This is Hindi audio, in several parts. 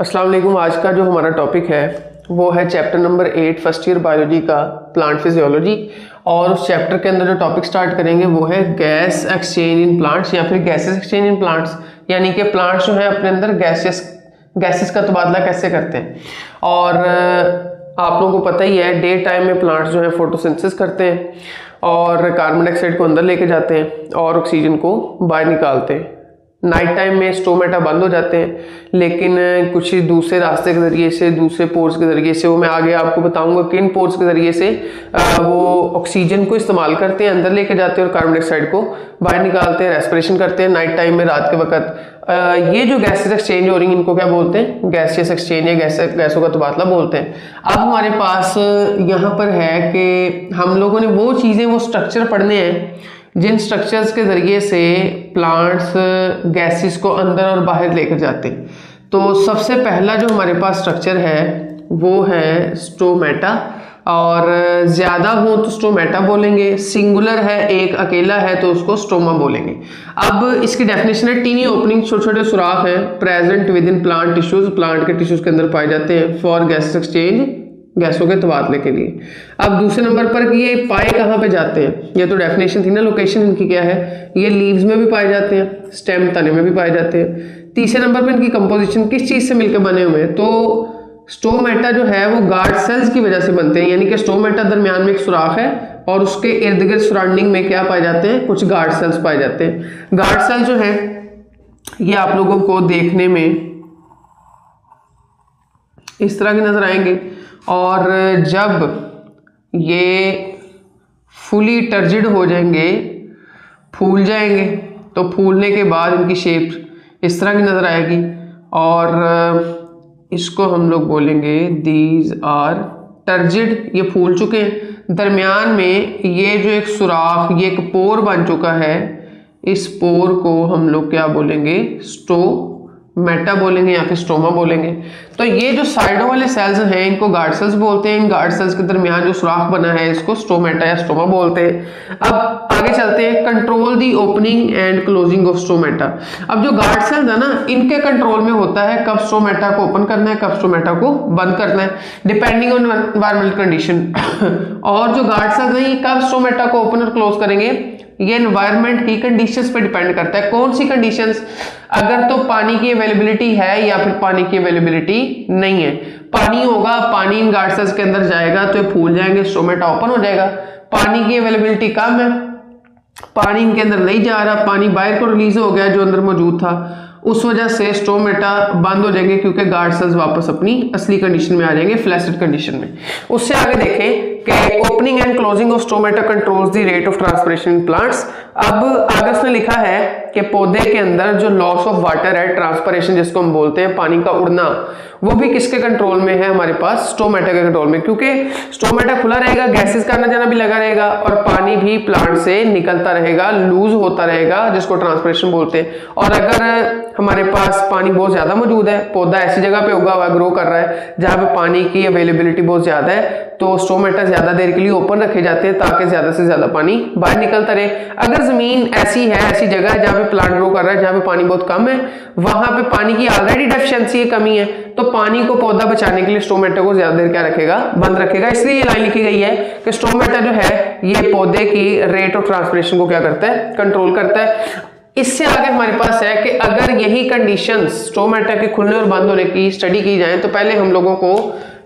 अस्सलाम वालेकुम। आज का जो हमारा टॉपिक है वो है chapter number 8 first year biology का प्लांट फिजियोलॉजी। और उस चैप्टर के अंदर जो टॉपिक स्टार्ट करेंगे वो है गैस एक्सचेंज इन प्लांट्स या फिर गैसेस एक्सचेंज इन प्लांट्स, यानी कि प्लांट्स जो है अपने अंदर गैसेस का तबादला कैसे करते हैं। और आप लोगों को पता ही है डे टाइम में प्लांट्स जो है फोटोसिंथेसिस करते हैं और कार्बन डाइऑक्साइड को अंदर लेके जाते हैं और ऑक्सीजन को बाहर निकालते हैं। नाइट टाइम में स्टोमेटा बंद हो जाते हैं, लेकिन कुछ दूसरे रास्ते के ज़रिए से, दूसरे पोर्स के ज़रिए से, वो मैं आगे आपको बताऊंगा किन पोर्स के ज़रिए से वो ऑक्सीजन को इस्तेमाल करते हैं, अंदर लेके जाते हैं और कार्बन डाइऑक्साइड को बाहर निकालते हैं, रेस्पिरेशन करते हैं नाइट टाइम में, रात के वक्त। ये जो गैसेस एक्सचेंज हो रही हैं इनको क्या बोलते हैं? गैसियस एक्सचेंज या गैसों का तबादला बोलते हैं। अब हमारे पास यहाँ पर है कि हम लोगों ने वो चीज़ें, वो स्ट्रक्चर पढ़ने हैं जिन स्ट्रक्चर्स के ज़रिए से प्लांट्स गैसेस को अंदर और बाहर लेकर जाते हैं। तो सबसे पहला जो हमारे पास स्ट्रक्चर है वो है स्टोमेटा, और ज़्यादा हो तो स्टोमेटा बोलेंगे, सिंगुलर है एक अकेला है तो उसको स्टोमा बोलेंगे। अब इसकी डेफिनेशन है टीनी ओपनिंग, छोटे छोटे सुराख हैं present with in plant tissues, plant के टिश्यूज के अंदर पाए जाते हैं फॉर गैस एक्सचेंज, गैसों के तबादले के लिए। अब दूसरे नंबर पर कि ये पाए कहाँ पे जाते हैं, ये तो डेफिनेशन थी ना, लोकेशन इनकी क्या है, ये लीव्स में भी पाए जाते हैं, स्टेम तने में भी पाए जाते हैं। तीसरे नंबर पर इनकी कंपोजिशन किस चीज़ से मिलकर बने हुए हैं, तो स्टोमेटा जो है वो गार्ड सेल्स की वजह से बनते हैं, यानी कि स्टोमेटा दरमियान में एक सुराख है और उसके इर्द गिर्द सराउंडिंग में क्या पाए जाते हैं, कुछ गार्ड सेल्स पाए जाते हैं। गार्ड सेल्स जो है ये आप लोगों को देखने में इस तरह के नजर आएंगे, और जब ये फुली टर्जिड हो जाएंगे, फूल जाएंगे, तो फूलने के बाद इनकी शेप इस तरह की नज़र आएगी और इसको हम लोग बोलेंगे दीज आर टर्जिड। ये फूल चुके हैं, दरमियान में ये जो एक सुराख, ये एक पोर बन चुका है, इस पोर को हम लोग क्या बोलेंगे, स्टोमेटा बोलेंगे या फिर स्टोमा बोलेंगे। तो ये जो साइडों वाले सेल्स हैं इनको गार्ड सेल्स बोलते हैं, इन गार्ड सेल्स के दरमियान जो सुराख बना है इसको स्टोमेटा या स्टोमा बोलते हैं। अब आगे चलते हैं, control the opening and closing of stomata. अब जो गार्ड सेल्स है ना, इनके कंट्रोल में होता है कब स्टोमेटा को ओपन करना है, कब स्टोमेटा को बंद करना है, डिपेंडिंग ऑन एनवायरमेंटल कंडीशन। और जो गार्ड सेल्स हैं ये कब स्टोमेटा को ओपन और क्लोज करेंगे, ये एनवायरनमेंट की कंडीशंस पे डिपेंड करता है। कौन सी कंडीशंस? अगर तो पानी की अवेलेबिलिटी है या फिर पानी की अवेलेबिलिटी नहीं है। पानी होगा, पानी इन गार्ड सेल्स के अंदर जाएगा तो ये फूल जाएंगे, स्टोमेटा ओपन हो जाएगा। पानी की अवेलेबिलिटी कम है, पानी इनके अंदर नहीं जा रहा, पानी बाहर को रिलीज हो गया जो अंदर मौजूद था, उस वजह से स्टोमेटा बंद हो जाएंगे क्योंकि गार्ड सेल्स वापस अपनी असली कंडीशन में आ जाएंगे, फ्लैसिड कंडीशन में। उससे आगे देखें कि opening and closing of stomata controls the rate of transpiration in plants. अब आगे उसने लिखा है कि पौधे के अंदर जो लॉस ऑफ वाटर है, ट्रांसपिरेशन जिसको हम बोलते हैं, पानी का उड़ना, वो भी किसके कंट्रोल में है? हमारे पास स्टोमेटा के कंट्रोल में, क्योंकि स्टोमेटा खुला रहेगा, गैसेस का आना जाना भी लगा रहेगा और पानी भी प्लांट से निकलता रहेगा, लूज होता रहेगा, जिसको ट्रांसपिरेशन बोलते हैं। और अगर हमारे पास पानी बहुत ज्यादा मौजूद है, पौधा ऐसी जगह पे उगा हुआ ग्रो कर रहा है जहां पे पानी की अवेलेबिलिटी बहुत ज्यादा है, तो स्टोमेटा ज्यादा देर के लिए ओपन रखे जाते हैं ताकि ज्यादा से ज्यादा पानी बाहर निकलता रहे। अगर जमीन ऐसी है, ऐसी जगह है जहां पे प्लांट ग्रो कर रहा है, जहां पे पानी बहुत कम है, वहां पे पानी की ऑलरेडी डेफिशिएंसी है, कमी है, तो पानी को पौधा बचाने के लिए स्टोमेटा को ज्यादा देर क्या रखेगा, बंद रखेगा। इसलिए ये लाइन लिखी गई है कि स्टोमेटा जो है ये पौधे की रेट ऑफ ट्रांसपिरेशन को क्या करता है, कंट्रोल करता है। इससे आगे हमारे पास है कि अगर यही कंडीशंस स्टोमेटा के खुलने और बंद होने की स्टडी की जाए तो पहले हम लोगों को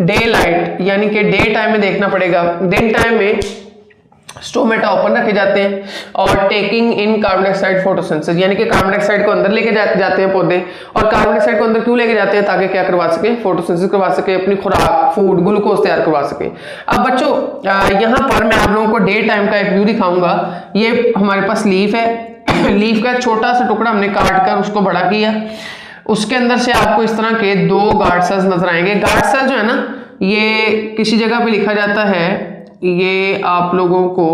डे लाइट यानी कि डे टाइम में देखना पड़ेगा। दिन टाइम में स्टोमेटा ओपन रखे जाते हैं और taking in carbon dioxide photosynthesis, यानी कि कार्बन डाइऑक्साइड को अंदर लेके जाते हैं पौधे। और कार्बन डाइऑक्साइड को अंदर क्यों लेके जाते हैं? ताकि क्या करवा सके, फोटोसिंथेसिस करवा सके, अपनी खुराक, फूड, ग्लूकोज तैयार करवा सके। अब बच्चों यहाँ पर मैं आप लोगों को डे टाइम का एक व्यू दिखाऊंगा। ये हमारे पास लीफ है, लीफ का छोटा सा टुकड़ा हमने काट कर उसको बड़ा किया, उसके अंदर से आपको इस तरह के दो गार्ड सेल्स नजर आएंगे। गार्ड सेल जो है ना, ये किसी जगह पे लिखा जाता है, ये आप लोगों को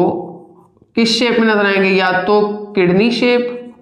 किस शेप में नजर आएंगे, या तो किडनी शेप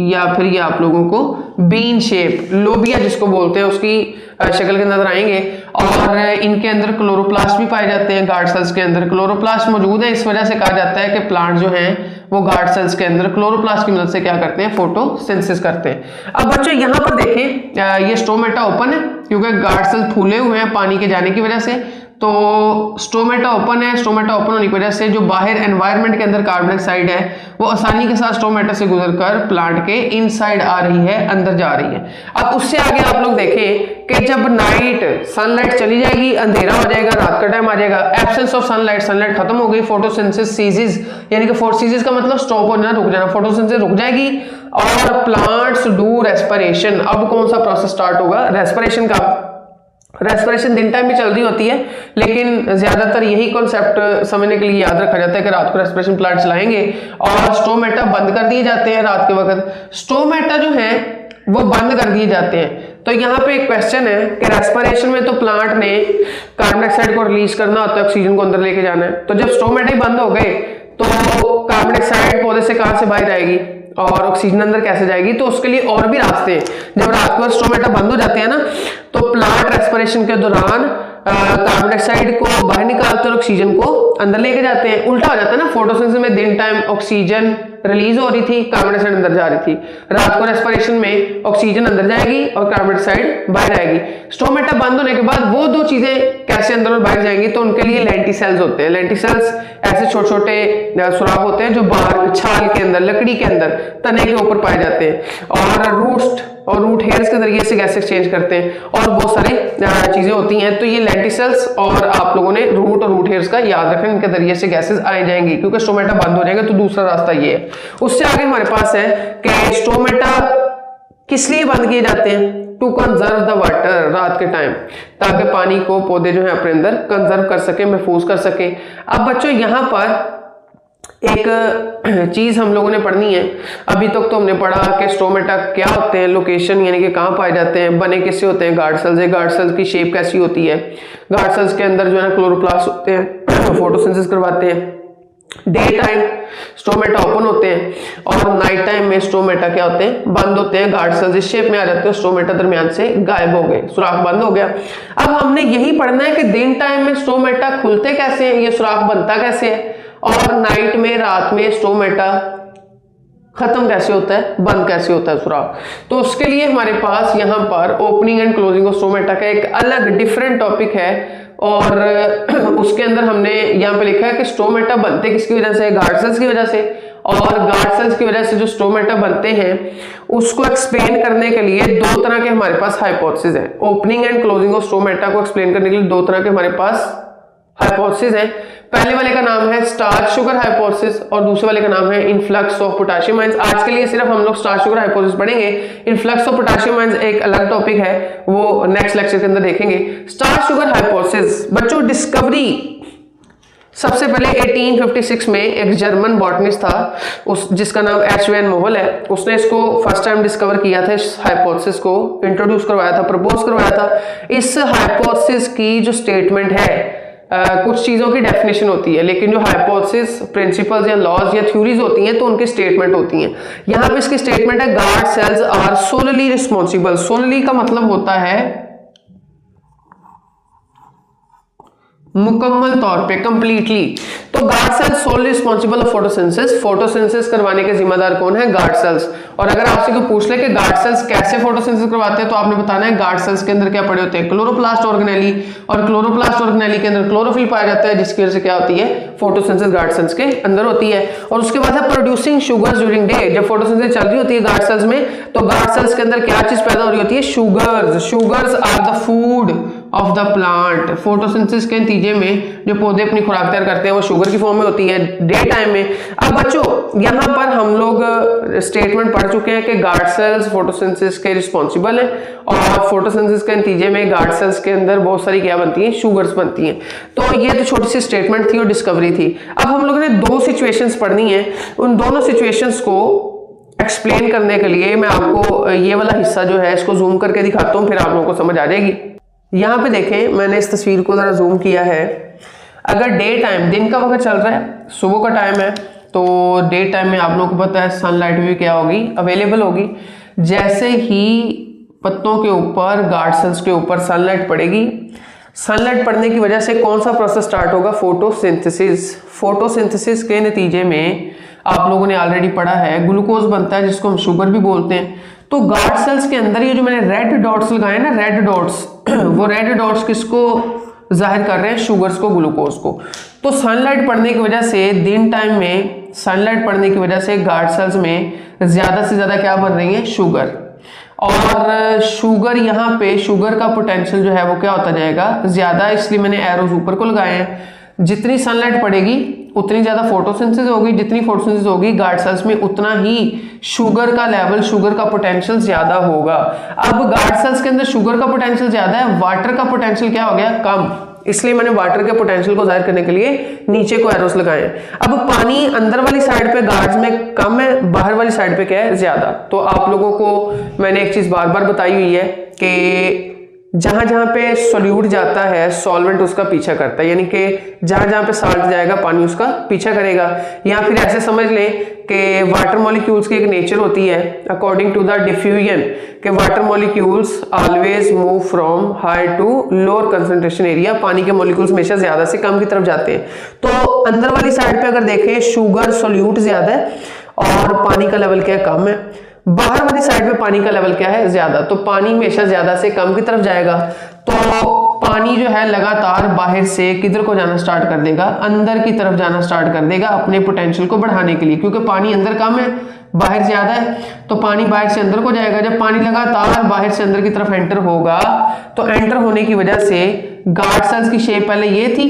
या फिर ये आप लोगों को बीन शेप लोबिया जिसको बोलते हैं उसकी शक्ल के नजर आएंगे। और इनके अंदर क्लोरोप्लास्ट भी पाए जाते हैं। गार्ड सेल्स के अंदर क्लोरोप्लास्ट मौजूद है, इस वजह से कहा जाता है कि प्लांट जो हैं वो गार्ड सेल्स के अंदर क्लोरोप्लास्ट की मदद से क्या करते हैं, फोटोसिंथेसिस करते हैं। अब बच्चों यहाँ पर देखें ये स्टोमेटा ओपन है क्योंकि गार्ड सेल फूले हुए हैं पानी के जाने की वजह से, तो स्टोमेटा ओपन है। स्टोमेटा ओपन होने की वजह से जो बाहर एनवायरनमेंट के अंदर कार्बन डाइऑक्साइड है वो आसानी के साथ स्टोमेटा से गुजरकर प्लांट के इनसाइड आ रही है, अंदर जा रही है। अब उससे आगे आप लोग देखें कि जब नाइट सनलाइट चली जाएगी, अंधेरा हो जाएगा, रात का टाइम आ जाएगा, एब्सेंस ऑफ सनलाइट, सनलाइट खत्म हो गई, फोटोसिंथेसिस सीजेस, यानी कि फोटोसिंथेसिस का मतलब स्टॉप हो जाना, रुक जाना, फोटोसिंथेसिस रुक जाएगी और प्लांट्स डू रेस्पिरेशन। अब कौन सा प्रोसेस स्टार्ट होगा, रेस्पिरेशन का। रेस्पिरेशन दिन टाइम भी चल रही होती है, लेकिन ज्यादातर यही कॉन्सेप्ट समझने के लिए याद रखा जाता है कि रात को रेस्पिरेशन प्लांट चलाएंगे और स्टोमेटा बंद कर दिए जाते हैं रात के वक्त। स्टोमेटा जो है वो बंद कर दिए जाते हैं। तो यहाँ पे एक क्वेश्चन है कि रेस्पिरेशन में तो प्लांट ने कार्बन डाइऑक्साइड को रिलीज करना होता है, ऑक्सीजन को अंदर लेके जाना है, तो जब स्टोमेटा ही बंद हो गए तो कार्बन डाइऑक्साइड पौधे से कहां से बाहर आएगी और ऑक्सीजन अंदर कैसे जाएगी। तो उसके लिए और भी रास्ते हैं। जब रात को स्टोमेटा बंद हो जाते हैं ना, तो प्लांट रेस्पिरेशन के दौरान कार्बन डाइऑक्साइड को बाहर निकालते हैं और ऑक्सीजन को अंदर लेके जाते हैं। उल्टा हो जाता है ना, फोटोसिंथेसिस में दिन टाइम ऑक्सीजन रिलीज हो रही थी, कार्बन डाइऑक्साइड अंदर जा रही थी, रात को रेस्पिरेशन में ऑक्सीजन अंदर जाएगी और कार्बन डाइऑक्साइड बाहर आएगी। स्टोमेटा बंद होने के बाद वो दो चीजें कैसे अंदर और बाहर जाएंगी, तो उनके लिए लेंटिसेल्स होते हैं। लेंटिसेल्स ऐसे छोटे छोटे सुराख होते हैं जो बाहर छाल के अंदर, लकड़ी के अंदर, तने के ऊपर पाए जाते हैं और रूट हेयर्स के जरिए से गैस एक्सचेंज करते हैं और बहुत सारी चीजें होती हैं। तो ये लेंटिसेल्स और आप लोगों ने रूट और रूट हेयर्स का याद रखें, इनके जरिए से गैसेस आ जाएंगी क्योंकि स्टोमेटा बंद हो जाएगा। तो दूसरा रास्ता ये है। उससे आगे हमारे पास है कि स्टोमेटा किस लिए बंद किए जाते हैं, टू कंजर्व द वाटर, रात के टाइम, ताकि पानी को पौधे जो है अपने अंदर कंजर्व कर सके, महफूज कर सके। अब बच्चों यहाँ पर एक चीज हम लोगों ने पढ़नी है। अभी तक तो हमने पढ़ा कि स्टोमेटा क्या होते हैं, लोकेशन यानी कि कहाँ पाए जाते हैं, बने किससे होते हैं, गार्ड सेल्स है, गार्ड सेल्स की शेप कैसी होती है, गार्ड सेल्स के अंदर जो है क्लोरोप्लास्ट होते हैं, फोटोसिंथेसिस करवाते हैं। डे टाइम स्टोमेटा ओपन होते हैं और नाइट टाइम में स्टोमेटा क्या होते हैं, बंद होते हैं। गार्ड सेल्स इस शेप में आ जाते हैं, स्टोमेटा दरमियान से गायब हो गए, सुराख बंद हो गया। अब हमने यही पढ़ना है कि दिन टाइम में स्टोमेटा खुलते कैसे हैं, ये सुराख बनता कैसे है, और नाइट में, रात में स्टोमेटा खत्म कैसे होता है, बंद कैसे होता है सुराख। तो उसके लिए हमारे पास यहाँ पर opening and closing of stomata का एक अलग डिफरेंट टॉपिक है और उसके अंदर हमने यहाँ पे लिखा है कि स्टोमेटा बनते किसकी वजह से, गार्ड सेल्स की वजह से। और गार्ड सेल्स की वजह से जो स्टोमेटा बनते हैं उसको एक्सप्लेन करने के लिए दो तरह के हमारे पास हाइपोथेसिस है। Opening and closing of stomata को एक्सप्लेन करने के लिए दो तरह के हमारे पास हाइपोथेसिस है। पहले वाले का नाम है स्टार्च शुगर हाइपोथेसिस और दूसरे वाले का नाम है इनफ्लक्स ऑफ पोटेशियम आयंस। आज के लिए सिर्फ हम लोग स्टार्च शुगर हाइपोथेसिस पढ़ेंगे, इनफ्लक्स ऑफ पोटेशियम आयंस एक अलग टॉपिक है, वो नेक्स्ट लेक्चर के अंदर देखेंगे। स्टार्च शुगर हाइपोथेसिस बच्चों डिस्कवरी सबसे पहले 1856 में एक जर्मन बॉटनिस्ट था जिसका नाम एच वैन मोहल है, उसने इसको फर्स्ट टाइम डिस्कवर किया था, इस हाइपोथेसिस को इंट्रोड्यूस करवाया था, प्रपोज करवाया था। इस हाइपोथेसिस की जो स्टेटमेंट है कुछ चीजों की डेफिनेशन होती है, लेकिन जो हाइपोथेसिस प्रिंसिपल्स या लॉज या थ्योरीज होती हैं तो उनकी स्टेटमेंट होती हैं। यहाँ पे इसकी स्टेटमेंट है guard cells are solely responsible. Solely का मतलब होता है मुकम्मल तौर पे, कंप्लीटली। तो guard cells sole responsible of photosynthesis, photosynthesis करवाने के जिम्मेदार कौन है, गार्ड सेल्स। और अगर आपसे कोई पूछ ले कि गार्ड सेल्स कैसे फोटोसिंथेसिस करवाते हैं तो आपने बताना है गार्ड सेल्स के अंदर क्या पड़े होते हैं, क्लोरोप्लास्ट ऑर्गेनेली, और क्लोरोप्लास्ट ऑर्गेनेली के अंदर क्लोरोफिल पाया जाता है जिसकी वजह से क्या होती है, फोटोसिंथेसिस गार्ड सेल्स के अंदर होती है। और उसके बाद है प्रोड्यूसिंग शुगर्स ड्यूरिंग डे। जब फोटोसिंथेसिस चल रही होती है गार्ड सेल्स में तो गार्ड सेल्स के अंदर क्या चीज पैदा हो रही होती है, sugars. Sugars are the food of the plant. Photosynthesis के नतीजे में जो पौधे अपनी खुराक तैयार करते हैं वो शुगर की फॉर्म में होती है डे टाइम में। अब बच्चों यहाँ पर हम लोग स्टेटमेंट पढ़ चुके हैं कि गार्ड सेल्स फोटोसिंथेसिस के रिस्पॉन्सिबल है और फोटोसिंथेसिस के नतीजे में गार्ड सेल्स के अंदर बहुत सारी क्या बनती हैं, शुगर्स बनती हैं। तो ये तो छोटी सी स्टेटमेंट थी और डिस्कवरी थी। अब हम लोगों ने दो सिचुएशंस पढ़नी है, उन दोनों सिचुएशंस को एक्सप्लेन करने के लिए मैं आपको ये वाला हिस्सा जो है इसको जूम करके दिखाता हूँ, फिर आप लोगों को समझ आ जाएगी। यहाँ पे देखें मैंने इस तस्वीर को जरा जूम किया है। अगर डे टाइम, दिन का वक्त चल रहा है, सुबह का टाइम है तो डे टाइम में आप लोगों को पता है सनलाइट भी क्या होगी, अवेलेबल होगी। जैसे ही पत्तों के ऊपर, गार्ड सेल्स के ऊपर सनलाइट पड़ेगी, सनलाइट पड़ने की वजह से कौन सा प्रोसेस स्टार्ट होगा, फोटोसिंथेसिस। फोटोसिंथेसिस के नतीजे में आप लोगों ने ऑलरेडी पढ़ा है ग्लूकोज बनता है, जिसको हम शुगर भी बोलते हैं। तो गार्ड सेल्स के अंदर ये जो मैंने रेड डॉट्स लगाए ना, रेड डॉट्स वो रेड डॉट्स किसको जाहिर कर रहे हैं, शुगर्स को, ग्लूकोज को। तो सनलाइट पड़ने की वजह से दिन टाइम में सनलाइट पड़ने की वजह से गार्ड सेल्स में ज्यादा से ज्यादा क्या बन रही है, शुगर। और शुगर यहाँ पे शुगर का पोटेंशियल जो है वो क्या होता जाएगा, ज्यादा, इसलिए मैंने एरोज ऊपर को लगाए हैं। जितनी सनलाइट पड़ेगी उतनी ज्यादा फोटोसिंथेसिस होगी, जितनी फोटोसिंथेसिस होगी गार्ड सेल्स में उतना ही शुगर का लेवल, शुगर का पोटेंशियल ज्यादा होगा। अब गार्ड सेल्स के अंदर शुगर का पोटेंशियल ज्यादा है, वाटर का पोटेंशियल क्या हो गया, कम, इसलिए मैंने वाटर के पोटेंशियल को जाहिर करने के लिए नीचे को एरोस लगाए हैं। अब पानी अंदर वाली साइड पे गार्ड्स में कम है, बाहर वाली साइड पे क्या है, ज्यादा। तो आप लोगों को मैंने एक चीज बार बार बताई हुई है कि जहां जहां पे सोल्यूट जाता है सॉल्वेंट उसका पीछा करता है, यानी कि जहां जहां पे साल्ट जाएगा पानी उसका पीछा करेगा। या फिर ऐसे समझ लें कि वाटर मॉलिक्यूल्स की एक नेचर होती है अकॉर्डिंग टू द डिफ्यूजन, कि water molecules always move from higher to lower concentration area. पानी के मॉलिक्यूल्स हमेशा ज्यादा से कम की तरफ जाते हैं। तो अंदर वाली साइड पे अगर देखें शुगर सोल्यूट ज्यादा है और पानी का लेवल क्या कम है, बाहर वाली साइड पे पानी का लेवल क्या है, ज्यादा। तो पानी हमेशा ज्यादा से कम की तरफ जाएगा। तो पानी जो है लगातार बाहर से किधर को जाना स्टार्ट कर देगा, अंदर की तरफ जाना स्टार्ट कर देगा अपने पोटेंशियल को बढ़ाने के लिए, क्योंकि पानी अंदर कम है बाहर ज्यादा है। तो पानी बाहर से अंदर को जाएगा। जब पानी लगातार बाहर से अंदर की तरफ एंटर होगा तो एंटर होने की वजह से गार्ड सेल्स की शेप पहले ये थी,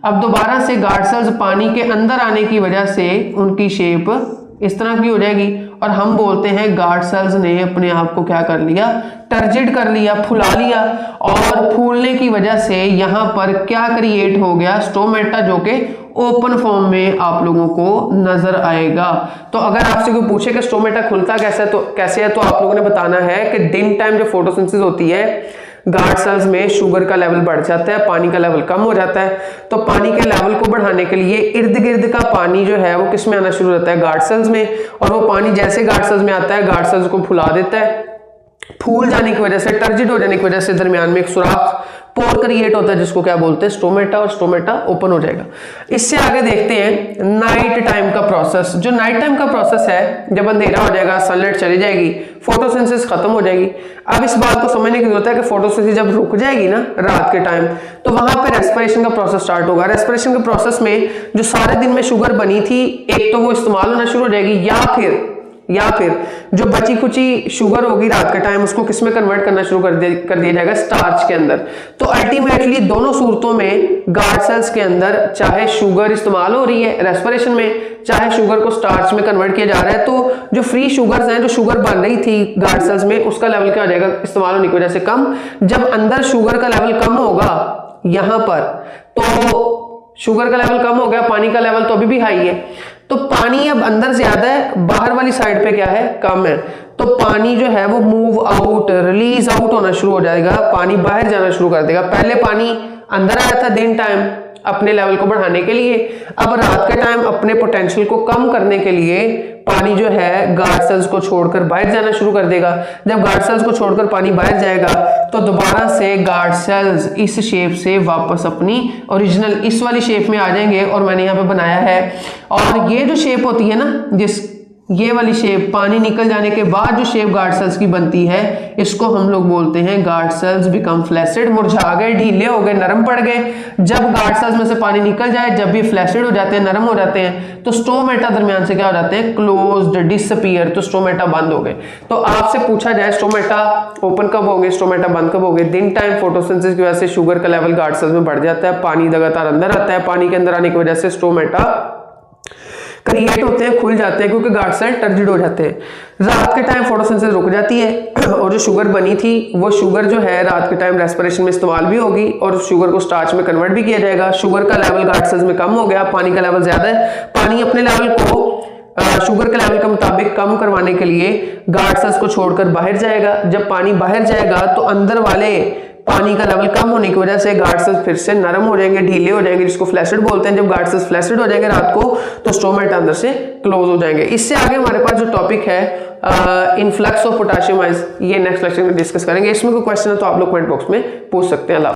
अब दोबारा से गार्ड सेल्स पानी के अंदर आने की वजह से उनकी शेप इस तरह की हो जाएगी। और हम बोलते हैं गार्ड सेल्स ने अपने आप को क्या कर लिया, टर्जिड कर लिया, फुला लिया। और फूलने की वजह से यहाँ पर क्या क्रिएट हो गया, स्टोमेटा, जो कि ओपन फॉर्म में आप लोगों को नजर आएगा। तो अगर आपसे कोई पूछे कि स्टोमेटा खुलता कैसे है तो आप लोगों ने बताना है कि दिन टाइम जो फोटोसिंथेसिस होती है गार्ड सेल्स में शुगर का लेवल बढ़ जाता है, पानी का लेवल कम हो जाता है। तो पानी के लेवल को बढ़ाने के लिए इर्द गिर्द का पानी जो है वो किस में आना शुरू होता है, गार्ड सेल्स में। और वो पानी जैसे गार्ड सेल्स में आता है गार्ड सेल्स को फुला देता है। फूल जाने की वजह से, टर्जिड हो जाने की वजह से दरमियान में एक सुराख, पोर क्रिएट होता है, जिसको क्या बोलते हैं, स्टोमेटा, और स्टोमेटा ओपन हो जाएगा। इससे आगे देखते हैं नाइट टाइम का प्रोसेस। जो नाइट टाइम का प्रोसेस है, जब अंधेरा हो जाएगा, सनलाइट चली जाएगी, फोटोसिंथेसिस खत्म हो जाएगी। अब इस बात को समझने की जरूरत है कि फोटोसिंथेसिस जब रुक जाएगी ना रात के टाइम, तो वहां पे रेस्पिरेशन का प्रोसेस स्टार्ट होगा। रेस्पिरेशन के प्रोसेस में जो सारे दिन में शुगर बनी थी, एक तो वो इस्तेमाल होना शुरू हो जाएगी, या फिर जो बची खुची शुगर होगी रात के टाइम उसको किस में कन्वर्ट करना शुरू कर दिया जाएगा, स्टार्च के अंदर। तो अल्टीमेटली दोनों सूरतों में गार्ड सेल्स के अंदर चाहे शुगर इस्तेमाल हो रही है रेस्पिरेशन में, चाहे शुगर को स्टार्च में कन्वर्ट किया जा रहा है, तो जो फ्री शुगर्स हैं, जो शुगर बन रही थी गार्ड सेल्स में, उसका लेवल क्या हो जाएगा, इस्तेमाल होने की वजह से कम। जब अंदर शुगर का लेवल कम होगा यहां पर, तो शुगर का लेवल कम हो गया, पानी का लेवल तो अभी भी हाई है। तो पानी अब अंदर ज्यादा है, बाहर वाली साइड पे क्या है, कम है। तो पानी जो है वो मूव आउट, रिलीज आउट होना शुरू हो जाएगा, पानी बाहर जाना शुरू कर देगा। पहले पानी अंदर आया था दिन टाइम अपने लेवल को बढ़ाने के लिए, अब रात के टाइम अपने पोटेंशियल को कम करने के लिए पानी जो है गार्ड सेल्स को छोड़कर बाहर जाना शुरू कर देगा। जब गार्ड सेल्स को छोड़कर पानी बाहर जाएगा तो दोबारा से गार्ड सेल्स इस शेप से वापस अपनी ओरिजिनल इस वाली शेप में आ जाएंगे, और मैंने यहाँ पे बनाया है। और ये जो शेप होती है ना, ये वाली शेप, पानी निकल जाने के बाद जो शेप गार्ड सेल्स की बनती है, इसको हम लोग बोलते हैं गार्ड सेल्स बिकम फ्लैसिड, मुरझा गए, ढीले हो गए, नरम पड़ गए। जब गार्ड सेल्स में से पानी निकल जाए, जब भी फ्लैसिड हो जाते हैं, नरम हो जाते हैं, तो स्टोमेटा दरमियान से क्या हो जाते हैं, क्लोज्ड, डिसअपीयर, तो स्टोमेटा बंद हो गए। तो आपसे पूछा जाए स्टोमेटा ओपन कब होंगे, स्टोमेटा बंद कब होंगे, दिन टाइम फोटोसिंथेसिस की वजह से शुगर का लेवल गार्ड सेल्स में बढ़ जाता है, पानी लगातार अंदर आता है, पानी के अंदर आने की वजह से स्टोमेटा क्रिएट होते हैं, खुल जाते हैं, क्योंकि गार्ड सेल टर्जिड हो जाते हैं। रात के टाइम फोटोसिंथेसिस रुक जाती है और जो शुगर बनी थी वो शुगर जो है रात के टाइम रेस्पिरेशन में इस्तेमाल भी होगी और शुगर को स्टार्च में कन्वर्ट भी किया जाएगा। शुगर का लेवल गार्ड सेल्स में कम हो गया, पानी का लेवल ज्यादा है, पानी अपने लेवल को शुगर के लेवल के मुताबिक कम करवाने के लिए गार्ड सेल्स को छोड़कर बाहर जाएगा। जब पानी बाहर जाएगा तो अंदर वाले पानी का लेवल कम होने की वजह से गार्ड सेल्स फिर से नरम हो जाएंगे, ढीले हो जाएंगे, जिसको फ्लैसिड बोलते हैं। जब गार्ड सेल्स फ्लैसिड हो जाएंगे रात को तो स्टोमेटा अंदर से क्लोज हो जाएंगे। इससे आगे हमारे पास जो टॉपिक है इनफ्लक्स ऑफ पोटेशियम आयंस, ये नेक्स्ट लेक्चर में डिस्कस करेंगे। इसमें कोई क्वेश्चन है तो आप लोग कमेंट बॉक्स में पूछ सकते हैं।